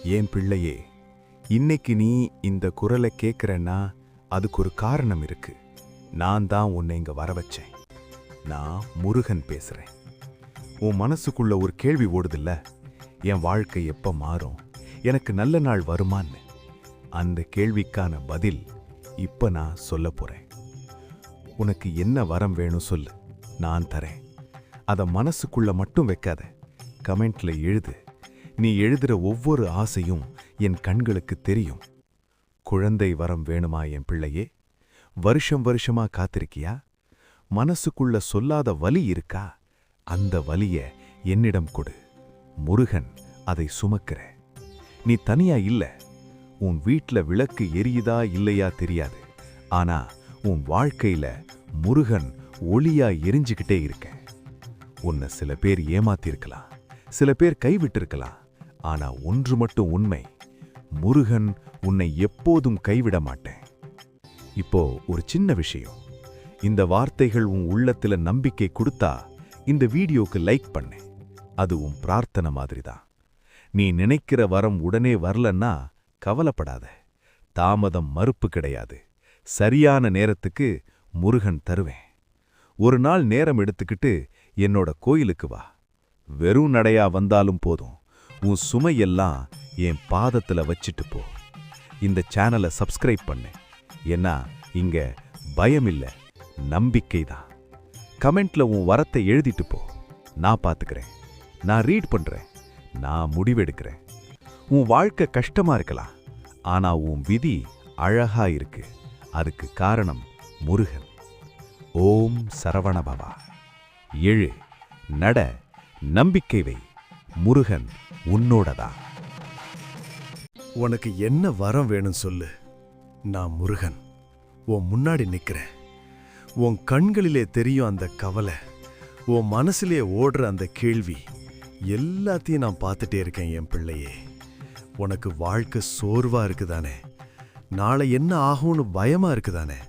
ஏன் பிள்ளையே, இன்னைக்கு நீ இந்த குரலை கேட்கிறன்னா அதுக்கு ஒரு காரணம் இருக்கு. நான் தான் உன்னை இங்க வர வச்சேன். நான் முருகன் பேசுறேன். உன் மனசுக்குள்ள ஒரு கேள்வி ஓடுதில்ல, என் வாழ்க்கை எப்ப மாறும், எனக்கு நல்ல நாள் வருமான்னு. அந்த கேள்விக்கான பதில் இப்ப நான் சொல்ல போறேன். உனக்கு என்ன வரம் வேணும் சொல்லு, நான் தரேன். அத மனசுக்குள்ள மட்டும் வைக்காத, கமெண்ட்ல எழுது. நீ எழுதுற ஒவ்வொரு ஆசையும் என் கண்களுக்கு தெரியும். குழந்தை வரம் வேணுமா என் பிள்ளையே? வருஷம் வருஷமா காத்திருக்கியா? மனசுக்குள்ள சொல்லாத வலி இருக்கா? அந்த வலிய என்னிடம் கொடு. முருகன் அதை சுமக்கிற. நீ தனியா இல்ல. உன் வீட்ல விளக்கு எரியுதா இல்லையா தெரியாது, ஆனா உன் வாழ்க்கையில முருகன் ஒளியா எரிஞ்சுக்கிட்டே இருக்க. உன்னை சில பேர் ஏமாத்திருக்கலாம், சில பேர் கைவிட்டிருக்கலாம். ஆனா ஒன்று மட்டும் உண்மை, முருகன் உன்னை எப்போதும் கைவிட மாட்டேன். இப்போ ஒரு சின்ன விஷயம். இந்த வார்த்தைகள் உன் உள்ளத்துல நம்பிக்கை கொடுத்தா இந்த வீடியோக்கு லைக் பண்ணு. அது உன் பிரார்த்தனை மாதிரிதான். நீ நினைக்கிற வரம் உடனே வரலன்னா கவலைப்படாத. தாமதம் மறுப்பு கிடையாது. சரியான நேரத்துக்கு முருகன் தருவேன். ஒரு நாள் நேரம் எடுத்துக்கிட்டு என்னோட கோயிலுக்கு வா. வெறும் நடையா வந்தாலும் போதும். உன் சுமையெல்லாம் என் பாதத்துல வச்சிட்டு போ. இந்த சேனலை சப்ஸ்கிரைப் பண்ணு. ஏன்னா இங்க பயமில்ல, நம்பிக்கைதான். கமெண்ட்ல உன் வரத்தை எழுதிட்டு போ. நான் பாத்துக்கிறேன், நான் ரீட் பண்றேன், நான் முடிவெடுக்கிறேன். உன் வாழ்க்கை கஷ்டமா இருக்கலாம், ஆனா உன் விதி அழகா இருக்கு. அதுக்கு காரணம் முருகன். ஓம் சரவணபவா. எழு, நட, நம்பிக்கை வை. முருகன் உன்னோடதா. உனக்கு என்ன வரம் வேணும் சொல்லு, நான் முருகன் உன் முன்னாடி நிக்கிறேன். உன் கண்களிலே தெரியும் அந்த கவலை, உன் மனசிலே ஓடுற அந்த கேள்வி எல்லாத்தையும் நான் பார்த்துட்டே இருக்கேன் என் பிள்ளையே. உனக்கு வாழ்க்கை சோர்வா இருக்குதானே, நாளை என்ன ஆகும்னு பயமா இருக்குதானே.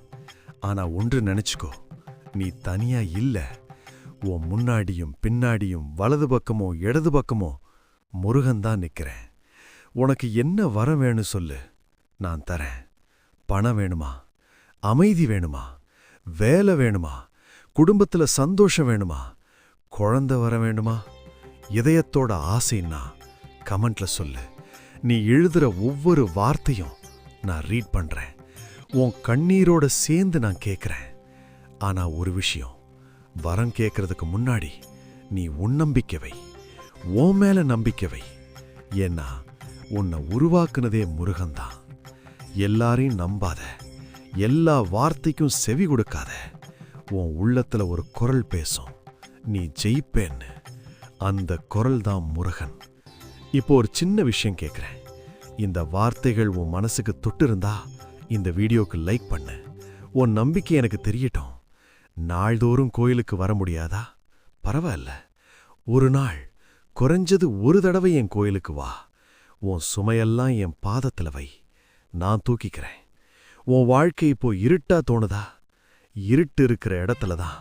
ஆனா ஒன்று நினைச்சுக்கோ, நீ தனியா இல்ல. உன் முன்னாடியும் பின்னாடியும் வலது பக்கமோ இடது பக்கமோ முருகன் தான் நிக்கிறேன். உனக்கு என்ன வரம் வேணும் சொல்லு, நான் தரேன். பணம் வேணுமா, அமைதி வேணுமா, வேலை வேணுமா, குடும்பத்துல சந்தோஷம் வேணுமா, குழந்தை வர வேணுமா, இதயத்தோட ஆசைன்னா கமெண்ட்ல சொல்லு. நீ எழுதுற ஒவ்வொரு வார்த்தையும் நான் ரீட் பண்றேன். உன் கண்ணீரோட சேர்ந்து நான் கேட்கிறேன். ஆனா ஒரு விஷயம், வரம் கேட்கறதுக்கு முன்னாடி நீ உன் நம்பிக்கை வை, உன் மேல நம்பிக்கை வை. ஏன்னா உன்னை உருவாக்குனதே முருகன்தான். எல்லாரையும் நம்பாத, எல்லா வார்த்தைக்கும் செவி கொடுக்காத. உன் உள்ளத்துல ஒரு குரல் பேசும், நீ ஜெயிப்பேன்னு. அந்த குரல் தான் முருகன். இப்போ ஒரு சின்ன விஷயம் கேட்கிறேன். இந்த வார்த்தைகள் உன் மனசுக்கு தொட்டு இருந்தா இந்த வீடியோக்கு லைக் பண்ணு. உன் நம்பிக்கை எனக்கு தெரியட்டும். நாள்தோறும் கோயிலுக்கு வர முடியாதா? பரவாயில்ல, ஒரு நாள் குறைஞ்சது ஒரு தடவை என் கோயிலுக்கு வா. உன் சுமையெல்லாம் என் பாதத்துல வை, நான் தூக்கிக்கிறேன். உன் வாழ்க்கை இப்போ இருட்டா தோணுதா? இருட்டு இருக்கிற இடத்துல தான்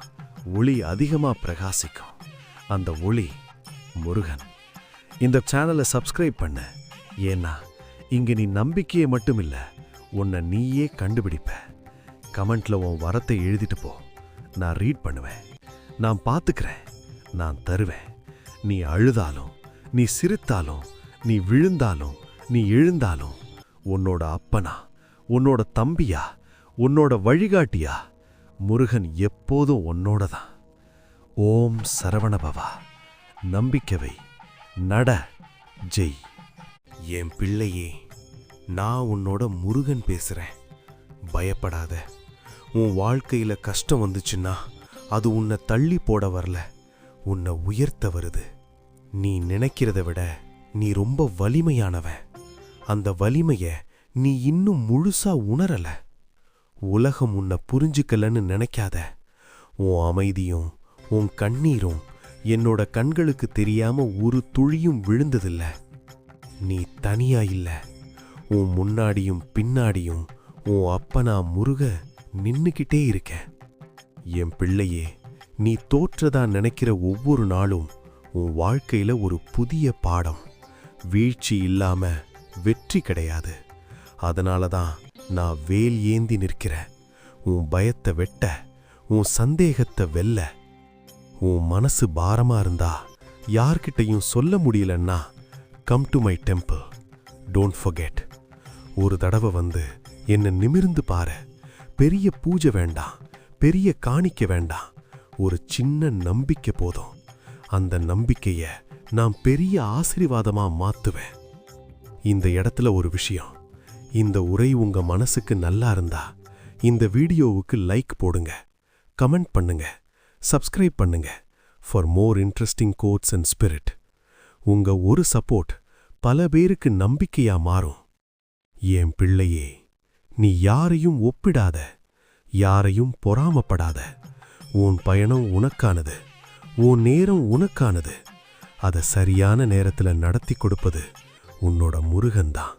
ஒளி அதிகமா பிரகாசிக்கும். அந்த ஒளி முருகன். இந்த சேனலை சப்ஸ்கிரைப் பண்ண. ஏன்னா இங்க நீ நம்பிக்கையை மட்டும் இல்ல, உன்னை நீயே கண்டுபிடிப்ப. கமெண்ட்ல உன் வரத்தை எழுதிட்டு போ. நான் ரீட் பண்ணுவேன், நான் பார்த்துக்கிறேன், நான் தருவேன். நீ அழுதாலும், நீ சிரித்தாலும், நீ விழுந்தாலும், நீ எழுந்தாலும், உன்னோட அப்பனா, உன்னோட தம்பியா, உன்னோட வழிகாட்டியா, முருகன் எப்போதும் உன்னோட தான். ஓம் சரவணபவா. நம்பிக்கை, நட, ஜெய். என் பிள்ளையே, நான் உன்னோட முருகன் பேசுறேன். பயப்படாத. உன் வாழ்க்கையில கஷ்டம் வந்துச்சுன்னா அது உன்னை தள்ளி போட வரல, உன்னை உயர்த்த வருது. நீ நினைக்கிறத விட நீ ரொம்ப வலிமையானவன். அந்த வலிமைய நீ இன்னும் முழுசா உணரல. உலகம் உன்னை புரிஞ்சுக்கலன்னு நினைக்காத. உன் அமைதியும் உன் கண்ணீரும் என்னோட கண்களுக்கு தெரியாம ஒரு துளியும் விழுந்ததில்ல. நீ தனியா இல்ல. உன் முன்னாடியும் பின்னாடியும் உன் அப்பனா முருக நின்னுக்கிட்டே இருக்க. என் பிள்ளையே, நீ தோற்றதா நினைக்கிற ஒவ்வொரு நாளும் உன் வாழ்க்கையில ஒரு புதிய பாடம். வீழ்ச்சி இல்லாம வெற்றி கிடையாது. அதனால தான் நான் வேல் ஏந்தி நிற்கிறேன். உன் பயத்தை வெட்ட, உன் சந்தேகத்தை வெல்ல. உன் மனசு பாரமா இருந்தா, யார்கிட்டையும் சொல்ல முடியலன்னா, come to my temple. Don't forget. ஒரு தடவை வந்து என்னை நிமிர்ந்து பாரு. பெரிய பூஜை வேண்டாம், பெரிய காணிக்க வேண்டாம். ஒரு சின்ன நம்பிக்கை போதும். அந்த நம்பிக்கைய நான் பெரிய ஆசீர்வாதமா மாத்துவேன். இந்த இடத்துல ஒரு விஷயம். இந்த உரை உங்க மனசுக்கு நல்லா இருந்தா இந்த வீடியோவுக்கு லைக் போடுங்க, கமெண்ட் பண்ணுங்க, சப்ஸ்கிரைப் பண்ணுங்க. For more interesting quotes and spirit. உங்க ஒரு சப்போர்ட் பல பேருக்கு நம்பிக்கையா மாறும். என் பிள்ளையே, நீ யாரையும் ஒப்பிடாத, யாரையும் பொறாமப்படாத. உன் பயணம் உனக்கானது, உன் நேரம் உனக்கானது. அதை சரியான நேரத்துல நடத்தி கொடுப்பது உன்னோட முருகன்தான்.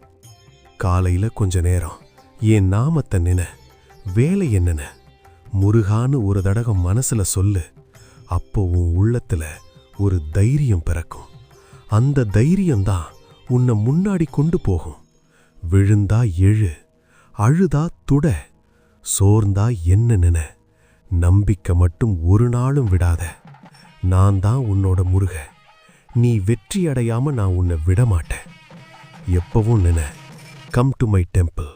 காலையில கொஞ்ச நேரம் என் நாமத்தை நின, வேலை என்னென்ன முருகான்னு ஒரு தடகம் மனசுல சொல்லு. அப்போ உன் உள்ளத்துல ஒரு தைரியம் பிறக்கும். அந்த தைரியம்தான் உன்னை முன்னாடி கொண்டு போகும். விழுந்தா எழு, அழுதா துட, சோர்ந்தா என்ன நின. நம்பிக்கை மட்டும் ஒரு நாளும் விடாத. நான் தான் உன்னோட முருக. நீ வெற்றி அடையாம நான் உன்னை விடமாட்டேன். எப்பவும் நின, come to my temple.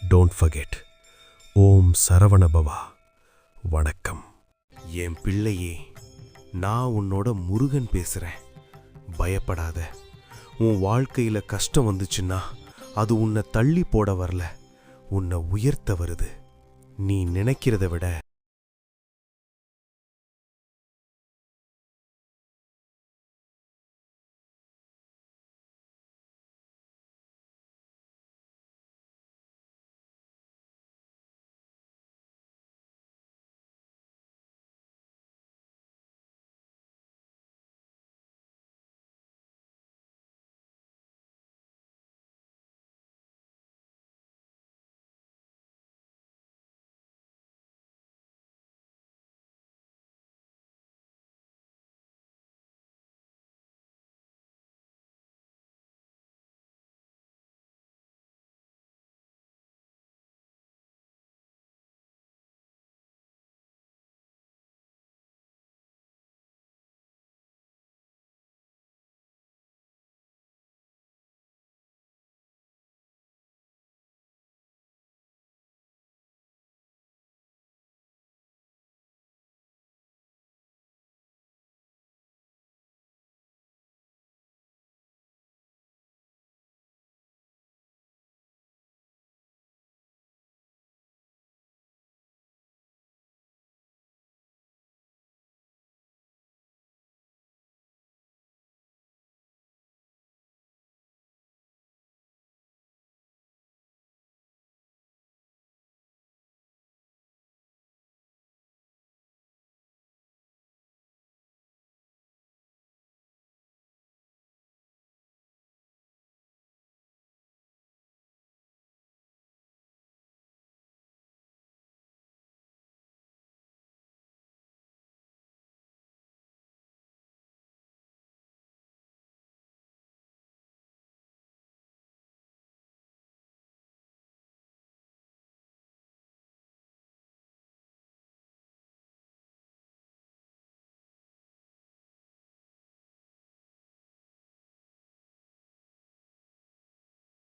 Don't forget. Om Saravanabhava. வணக்கம். என் பிள்ளையே, நான் உன்னோட முருகன் பேசுறேன். பயப்படாத. உன் வாழ்க்கையில கஷ்டம் வந்துச்சுன்னா அது உன்னை தள்ளி போட வரல, உன்னை உயர்த்த வருது. நீ நினைக்கிறத விட